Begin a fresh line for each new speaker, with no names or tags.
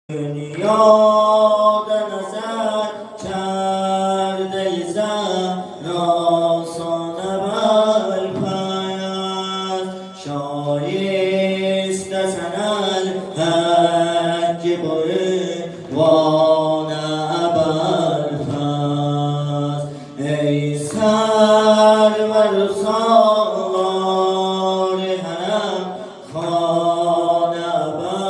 یاد نظر کرده زن آسان بالپایست شایست سنل حج بره وانه بالپست ای سرور سالار حرم خانه بالپست